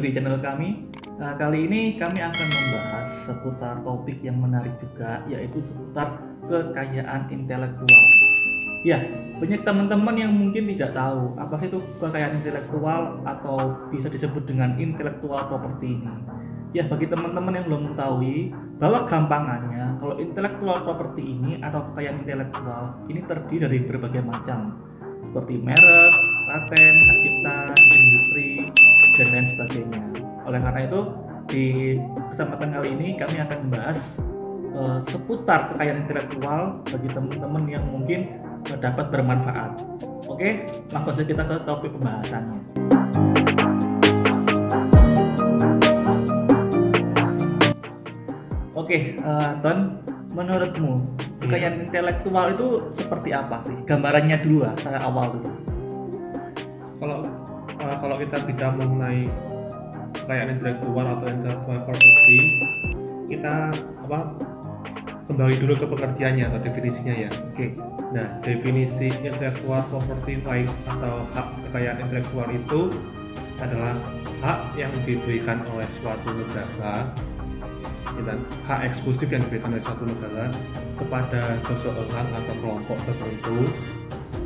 di channel kami. Kali ini kami akan membahas seputar topik yang menarik juga, yaitu seputar kekayaan intelektual. Ya, banyak teman-teman yang mungkin tidak tahu apa sih itu kekayaan intelektual atau bisa disebut dengan intellectual property ini. Ya, bagi teman-teman yang belum mengetahui bahwa gampangannya kalau intellectual property ini atau kekayaan intelektual ini terdiri dari berbagai macam seperti merek, paten, hak cipta, industri, dan lain sebagainya. Oleh karena itu, di kesempatan kali ini kami akan membahas seputar kekayaan intelektual bagi teman-teman yang mungkin dapat bermanfaat. Oke, langsung saja kita ke topik pembahasannya. Oke, Ton, menurutmu kekayaan intelektual itu seperti apa sih? Gambarannya dulu lah, secara awal dulu. Kalau kita bicara mengenai kekayaan intelektual atau intellectual property, kita kembali dulu ke pengertiannya atau definisinya ya. Oke. Nah, definisi intellectual property right atau hak kekayaan intelektual itu adalah hak yang diberikan oleh suatu negara, dan hak eksklusif yang diberikan oleh suatu negara kepada seseorang atau kelompok tertentu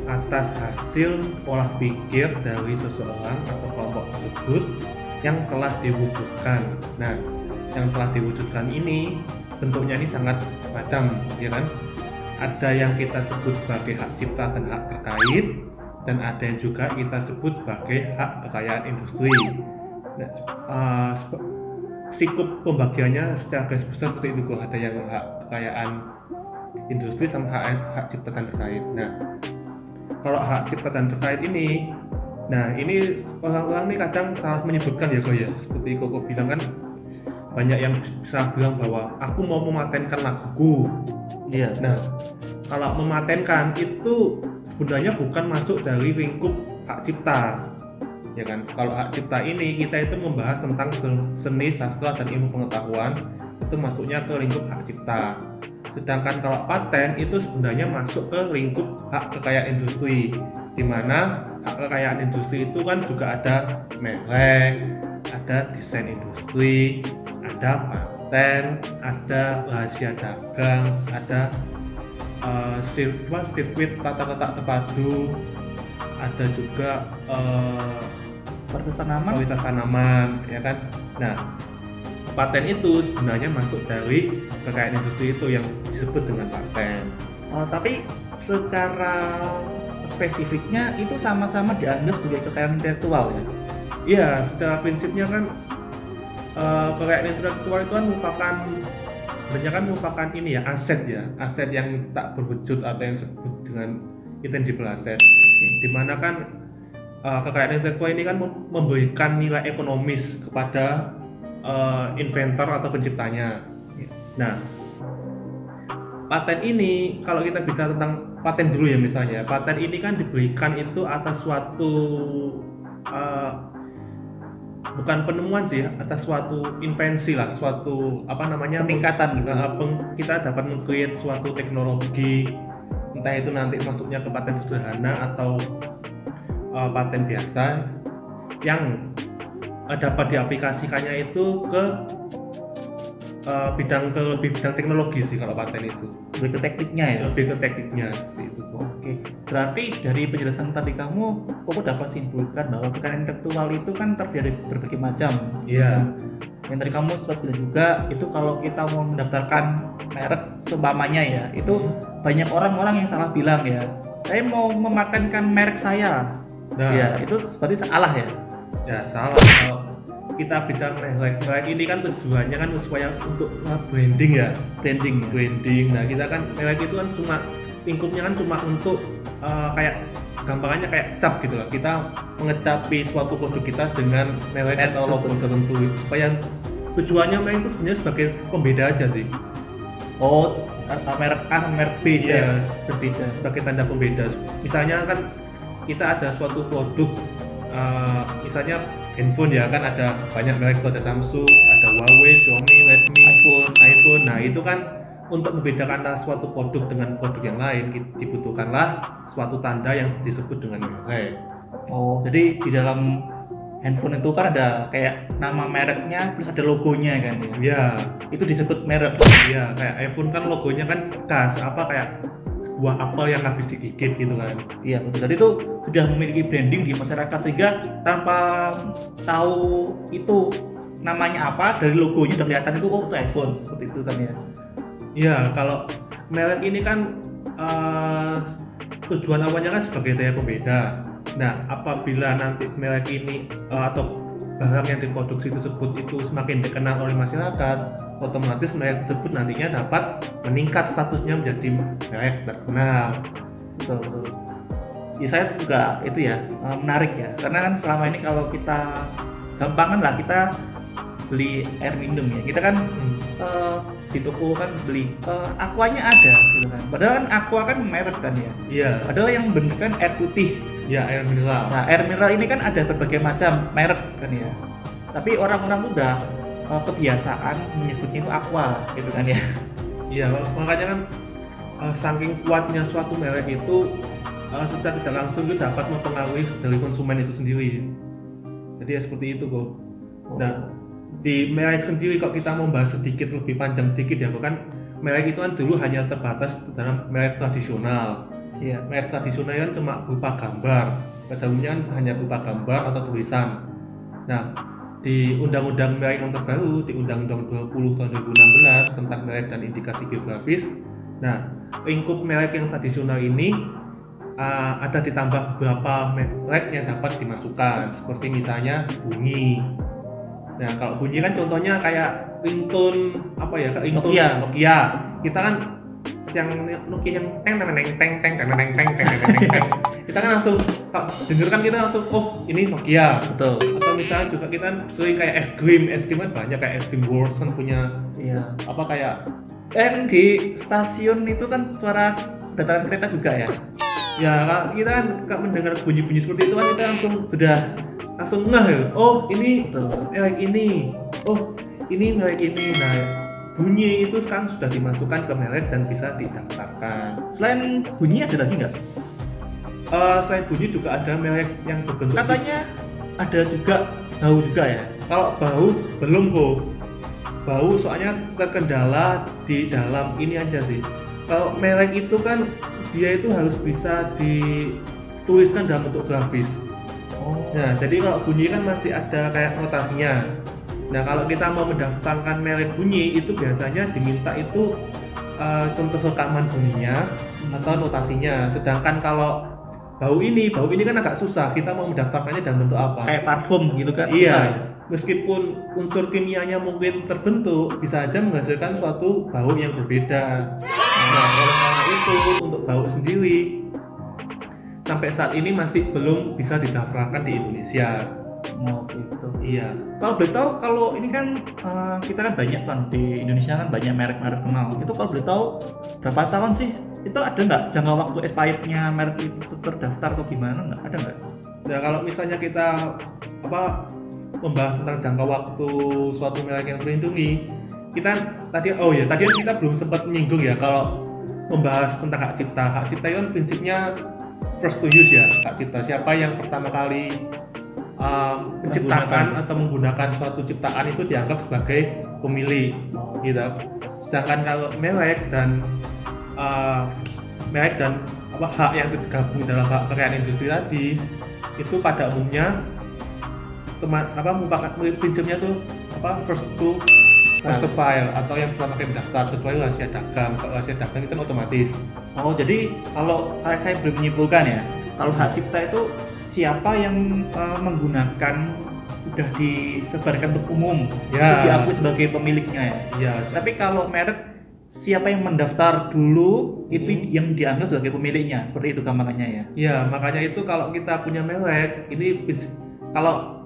atas hasil olah pikir dari seseorang atau kelompok tersebut yang telah diwujudkan. Nah, yang telah diwujudkan ini bentuknya ini sangat macam, ya kan? Ada yang kita sebut sebagai hak cipta dan hak terkait, dan ada yang juga kita sebut sebagai hak kekayaan industri. Nah, sikup pembagiannya secara garis besar seperti itu, ada yang hak kekayaan industri sama hak cipta dan terkait. Nah, kalau hak cipta dan terkait ini, nah ini orang-orang ini kadang salah menyebutkan ya, ya seperti Koko bilang kan, banyak yang bisa bilang bahwa aku mau mematenkan laguku. Iya. Nah, kalau mematenkan itu sebenarnya bukan masuk dari lingkup hak cipta, ya kan? Kalau hak cipta ini kita itu membahas tentang seni, sastra, dan ilmu pengetahuan, itu masuknya ke lingkup hak cipta. Sedangkan kalau paten itu sebenarnya masuk ke lingkup hak kekayaan industri, di mana hak kekayaan industri itu kan juga ada merek, ada desain industri, ada paten, ada rahasia dagang, ada sirkuit tata letak terpadu, ada juga kualitas tanaman, ya kan? Nah, paten itu sebenarnya masuk dari kekayaan industri itu yang disebut dengan paten. Tapi secara spesifiknya itu sama-sama dianggap sebagai kekayaan intelektual ya? Iya, secara prinsipnya kan kekayaan intelektual itu kan merupakan ini ya, aset yang tak berwujud atau yang disebut dengan intangible asset. Dimana kan kekayaan intelektual ini kan memberikan nilai ekonomis kepada inventor atau penciptanya. Nah, paten ini kalau kita bicara tentang paten dulu ya, misalnya paten ini kan diberikan itu atas suatu bukan penemuan sih, atas suatu invensi lah, suatu peningkatan gitu. Kita dapat meng-create suatu teknologi, entah itu nanti masuknya ke paten sederhana atau paten biasa yang dapat diaplikasikannya itu ke bidang teknologi sih kalau paten itu. Lebih ke tekniknya ya? Lebih ke tekniknya seperti itu. Oke, berarti dari penjelasan tadi kamu dapat simpulkan bahwa kekayaan intelektual itu kan terdiri dari berbagai macam. Iya. Yang tadi kamu sempat bilang juga, itu kalau kita mau mendaftarkan merek seumpamanya ya, itu banyak orang-orang yang salah bilang ya, saya mau mematenkan merek saya. Nah, ya itu berarti salah ya? Ya salah. Kalau kita bicara merek ini kan tujuannya kan supaya untuk branding ya, branding. Nah, kita kan merek itu kan cuma lingkupnya kan cuma untuk kayak gampangannya kayak cap gitu lah. Kita mengecapi suatu produk kita dengan merek atau logo tertentu, supaya tujuannya merek itu sebenarnya sebagai pembeda aja sih. Oh, merek A, merek B ya, berbeda sebagai tanda pembeda. Misalnya kan kita ada suatu produk, misalnya handphone ya kan, ada banyak merek, ada Samsung, ada Huawei, Xiaomi, Redmi, iPhone. Nah, itu kan untuk membedakan suatu produk dengan produk yang lain dibutuhkanlah suatu tanda yang disebut dengan merek. Oh, jadi di dalam handphone itu kan ada kayak nama mereknya plus ada logonya kan ya. Iya, Itu disebut merek. iya, kayak iPhone kan logonya kan khas, apa kayak buah apel yang habis digigit gitu kan. Iya betul. Jadi itu sudah memiliki branding di masyarakat sehingga tanpa tahu itu namanya apa dari logonya udah kelihatan itu oh itu iPhone seperti itu kan ya. Iya, kalau merek ini kan tujuan awalnya kan sebagai daya pembeda. Nah, apabila nanti merek ini atau barang yang diproduksi tersebut itu semakin dikenal oleh masyarakat, otomatis merek tersebut nantinya dapat meningkat statusnya menjadi merek terkenal. Betul betul. Ya saya juga itu ya menarik ya karena kan selama ini kalau kita gampangan lah kita beli air minum ya kita kan di toko kan beli aquanya ada gitu kan padahal kan aqua kan merek kan ya. Iya, Padahal yang bener kan air putih. ya air mineral. Nah, air mineral ini kan ada berbagai macam merek kan ya. Tapi orang-orang udah kebiasaan menyebutnya itu aqua gitu kan ya. Iya, makanya kan saking kuatnya suatu merek itu secara tidak langsung itu dapat mempengaruhi dari konsumen itu sendiri. Jadi ya seperti itu kok. Nah, di merek sendiri kok kita mau bahas sedikit lebih panjang sedikit ya, kan merek itu kan dulu hanya terbatas dalam merek tradisional. Iya. Merek tradisional kan cuma berupa gambar, pada umumnya kan hanya berupa gambar atau tulisan. Nah, di Undang-Undang Merek yang terbaru, di Undang-Undang 20 tahun 2016 tentang merek dan indikasi geografis, nah lingkup merek yang tradisional ini ada ditambah beberapa merek yang dapat dimasukkan, seperti misalnya bunyi. Nah, kalau bunyi kan contohnya kayak ringtone apa ya, kayak ringtone Nokia. Kita kan yang Nokia yang teng teng teng teng teng teng teng teng teng teng. Kita kan langsung denger kan kita langsung oh ini Nokia. Betul. Atau misalnya juga kita sering kayak es krim kan banyak kayak es krim Wars kan punya Iya. apa kayak Di stasiun itu kan suara kedatangan kereta juga ya. ya kita kan mendengar bunyi-bunyi seperti itu kan kita Sudah langsung ngeh ya. Oh ini betul. merek ini. Oh ini merek ini. Nah, bunyi itu sekarang sudah dimasukkan ke merek dan bisa didaftarkan. Selain bunyi ada lagi nggak? Selain bunyi juga ada merek yang berbentuk Katanya ada juga bau juga ya. kalau bau belum kok. Bau soalnya terkendala di dalam ini aja sih. Kalau merek itu kan dia itu harus bisa dituliskan dalam bentuk grafis. Oh. Nah, jadi kalau bunyi kan masih ada kayak notasinya. Nah, kalau kita mau mendaftarkan merek bunyi itu biasanya diminta itu contoh rekaman bunyinya atau notasinya. Sedangkan kalau bau ini kan agak susah. Kita mau mendaftarkannya dalam bentuk apa? Kayak parfum gitu kan? Iya. Susah ya? Meskipun unsur kimianya mungkin terbentuk, bisa aja menghasilkan suatu bau yang berbeda. Nah, oleh karena itu untuk bau sendiri sampai saat ini masih belum bisa didaftarkan di Indonesia. Oh gitu. Iya. Kalau boleh tahu kalau ini kan kita kan banyak kan di Indonesia kan banyak merek-merek kenal. Itu kalau boleh tahu berapa tahun sih? Itu ada nggak jangka waktu expirednya merek itu terdaftar atau gimana nggak? Ada nggak? Nah, kalau misalnya kita membahas tentang jangka waktu suatu merek yang terlindungi, kita tadi kita belum sempat menyinggung ya kalau membahas tentang hak cipta. Hak cipta itu kan prinsipnya first to use ya, hak cipta. Siapa yang pertama kali menciptakan atau menggunakan suatu ciptaan itu dianggap sebagai pemilik, gitu. Sedangkan kalau merek dan hak yang tergabung dalam hak kekayaan industri tadi itu pada umumnya merupakan prinsipnya tuh first to file atau yang pertama kali mendaftar, kecuali rahasia dagang. Kalau rahasia dagang itu otomatis. Oh jadi kalau saya belum menyimpulkan ya, kalau hak cipta itu siapa yang menggunakan udah disebarkan untuk umum, Ya. itu diakui sebagai pemiliknya ya. Iya. Tapi kalau merek siapa yang mendaftar dulu itu yang dianggap sebagai pemiliknya, seperti itu gampangannya ya. Ya, makanya itu kalau kita punya merek, ini kalau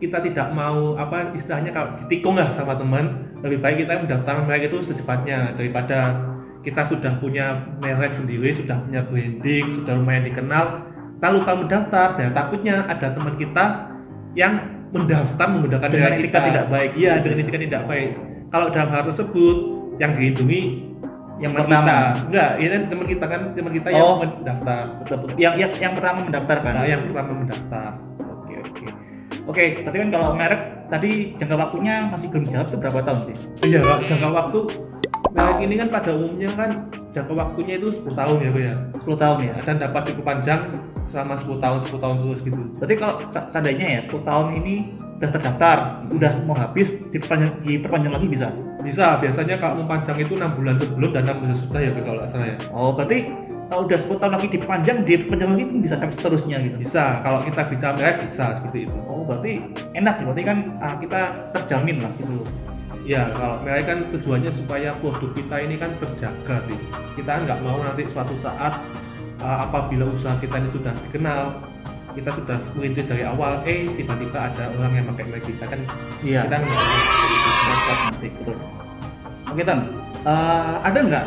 kita tidak mau istilahnya kalau ditikung lah sama teman, lebih baik kita mendaftarkan merek itu secepatnya daripada kita sudah punya merek sendiri, sudah punya branding, sudah lumayan dikenal, kita lupa mendaftar. Dan takutnya ada teman kita yang mendaftar menggunakan Dengan merek etikat kita. tidak baik. Iya, dengan etikat tidak baik. Kalau dalam hal tersebut yang dilindungi Yang teman pertama. kita. Enggak, ini kan teman kita yang mendaftar. Betul. Yang pertama mendaftarkan. Nah, yang pertama mendaftar. Oke. Oke, berarti kan kalau merek tadi jangka waktunya masih belum jawab itu berapa tahun sih? Iya Pak, jangka waktu merek ini kan pada umumnya kan jangka waktunya itu 10 tahun ya Pak ya. 10 tahun ya. Dan dapat diperpanjang selama 10 tahun terus gitu. Berarti kalau seandainya ya 10 tahun ini udah terdaftar, udah mau habis diperpanjang lagi bisa? Bisa, biasanya kalau mempanjang itu 6 bulan sebelum dan 6 bulan sesudah ya Pak, kalau nggak salah ya. Oh, berarti kalau udah 10 tahun lagi diperpanjang lagi itu bisa sampai seterusnya gitu? Bisa, kalau kita bicara merek bisa seperti itu. Oh, berarti enak ya, berarti kan kita terjamin lah gitu loh. Ya, kalau merek kan tujuannya supaya produk kita ini kan terjaga sih. Kita nggak mau nanti suatu saat apabila usaha kita ini sudah dikenal, kita sudah merintis dari awal, tiba-tiba ada orang yang pakai merek kita kan, iya. Kita nggak mau nanti betul. Oke Tan, ada nggak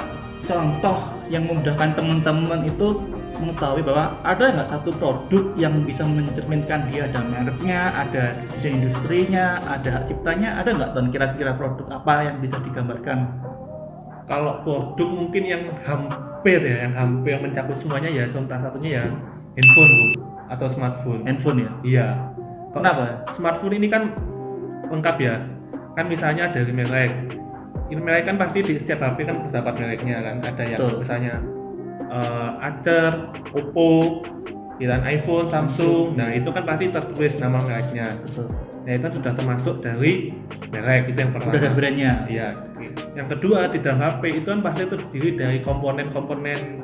contoh yang memudahkan teman-teman itu mengetahui bahwa ada nggak satu produk yang bisa mencerminkan dia ada mereknya, ada desain industrinya, ada hak ciptanya, ada nggak Tan kira-kira produk apa yang bisa digambarkan? Kalau produk mungkin yang hampir mencakup semuanya ya, contoh satunya ya handphone Bu, atau smartphone. Handphone ya? Iya. Kenapa? Smartphone ini kan lengkap ya. Kan misalnya dari merek. Ini merek kan pasti di setiap HP kan terdapat mereknya kan. Ada yang misalnya Acer, Oppo, dan iPhone, Samsung. Nah, itu kan pasti tertulis nama mereknya. Betul. Nah, itu sudah termasuk dari merek, itu yang pertama. Udah ada brandnya. Iya. Yang kedua, di dalam HP itu kan pasti terdiri dari komponen-komponen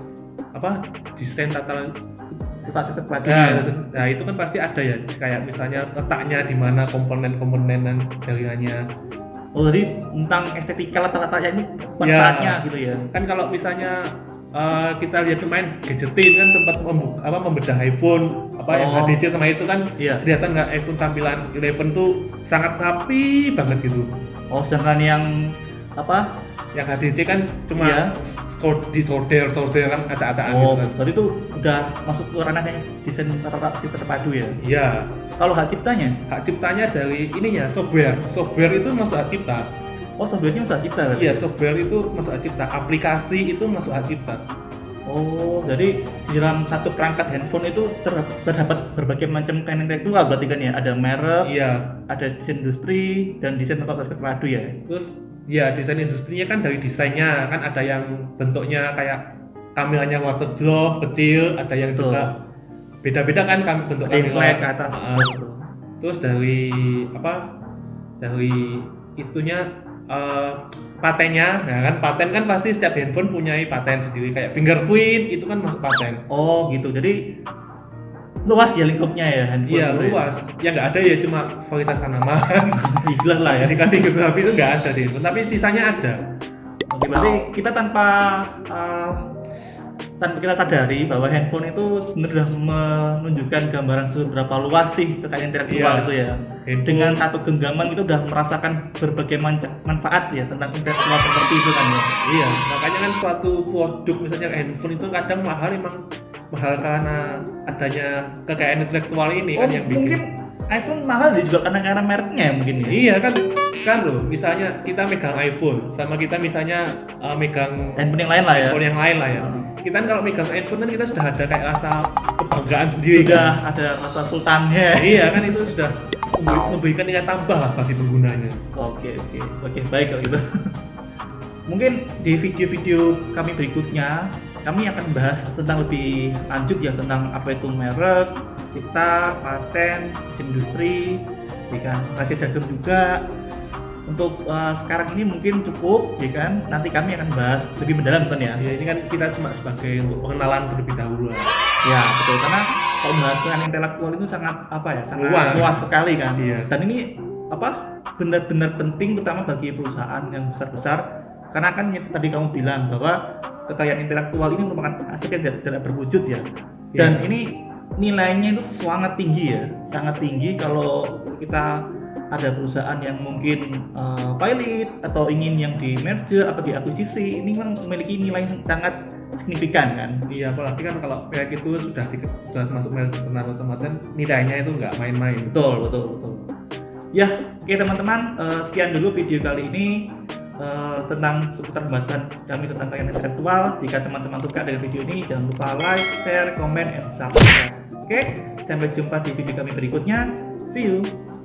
desain tata nah itu kan pasti ada ya, kayak misalnya letaknya di mana komponen-komponen dan jaringannya. Oh, jadi tentang estetika letak-letaknya ini manfaatnya ya, gitu ya. Kan kalau misalnya kita lihat kemarin Gadgetin kan sempat membedah iPhone yang HDC sama itu kan, ternyata nggak, iPhone tampilan 11 tuh sangat rapi banget gitu. Oh, sedangkan yang yang HDC kan cuma disorder kan acak-acakan gitu kan. Berarti itu udah masuk ke ranahnya desain terpadu ya? Iya. Kalau hak ciptanya? Hak ciptanya dari ininya, software itu masuk hak cipta. Oh, softwarenya masuk hak cipta berarti? Iya, software itu masuk hak cipta, aplikasi itu masuk hak cipta. Oh, jadi di dalam satu perangkat handphone itu terdapat berbagai macam kekayaan intelektual berarti kan ya? Ada merek, ada desain industri, dan desain terpadu ya? Terus ya, desain industrinya kan dari desainnya, kan ada yang bentuknya kayak kameranya waterdrop kecil, ada yang juga beda-beda kan bentuk kamera ke atas. Terus dari itunya patennya, nah kan paten kan pasti setiap handphone punya paten sendiri, kayak fingerprint itu kan masuk paten. Oh gitu, jadi luas ya lingkupnya ya handphone. Iya luas, ya nggak ada ya cuma varietas tanaman. Jelas lah ya. Dikasih geografi itu nggak ada deh, tapi sisanya ada. Oke, berarti kita tanpa kita sadari bahwa handphone itu sebenarnya menunjukkan gambaran seberapa luas sih kekayaan intelektual itu ya. Handphone. Dengan satu genggaman itu udah merasakan berbagai manfaat ya tentang intelektual seperti itu kan ya. Iya, makanya kan suatu produk misalnya handphone itu kadang mahal karena adanya kekayaan intelektual ini kan yang bikin. Mungkin iPhone mahal juga karena mereknya ya mungkin ya. Iya kan loh, misalnya kita megang iPhone sama kita misalnya megang handphone yang lain lah ya. Handphone yang lain lah ya. Kita kan kalau megang iPhone kan kita sudah ada kayak rasa kebanggaan sendiri. Sudah ada rasa sultannya. Iya kan, itu sudah memberikan nilai tambah lah bagi penggunanya. Oke, baik kalau gitu. Mungkin di video-video kami berikutnya kami akan bahas tentang lebih lanjut ya tentang apa itu merek, cipta, paten, industri, hasil dagang juga. Untuk sekarang ini mungkin cukup, ya kan? Nanti kami akan bahas lebih mendalam kan ya. Ya ini kan kita sebagai untuk pengenalan terlebih dahulu. Ya betul, karena kalau pembahasan intelektual itu sangat sangat luas sekali kan. Iya. Dan ini benar-benar penting terutama bagi perusahaan yang besar-besar, karena kan yang tadi kamu bilang bahwa kekayaan intelektual ini merupakan aset yang tidak berwujud ya. Dan ini nilainya itu sangat tinggi kalau kita ada perusahaan yang mungkin pilot atau ingin yang di merger atau diakuisisi, ini kan memiliki nilai yang sangat signifikan kan. Iya, apalagi kan kalau kayak itu sudah masuk merger otomatis nilainya itu nggak main-main. Betul. Ya, oke teman-teman, sekian dulu video kali ini tentang seputar pembahasan kami tentang kekayaan intelektual. Jika teman-teman suka dengan video ini, jangan lupa like, share, comment, and subscribe. Oke, sampai jumpa di video kami berikutnya. See you.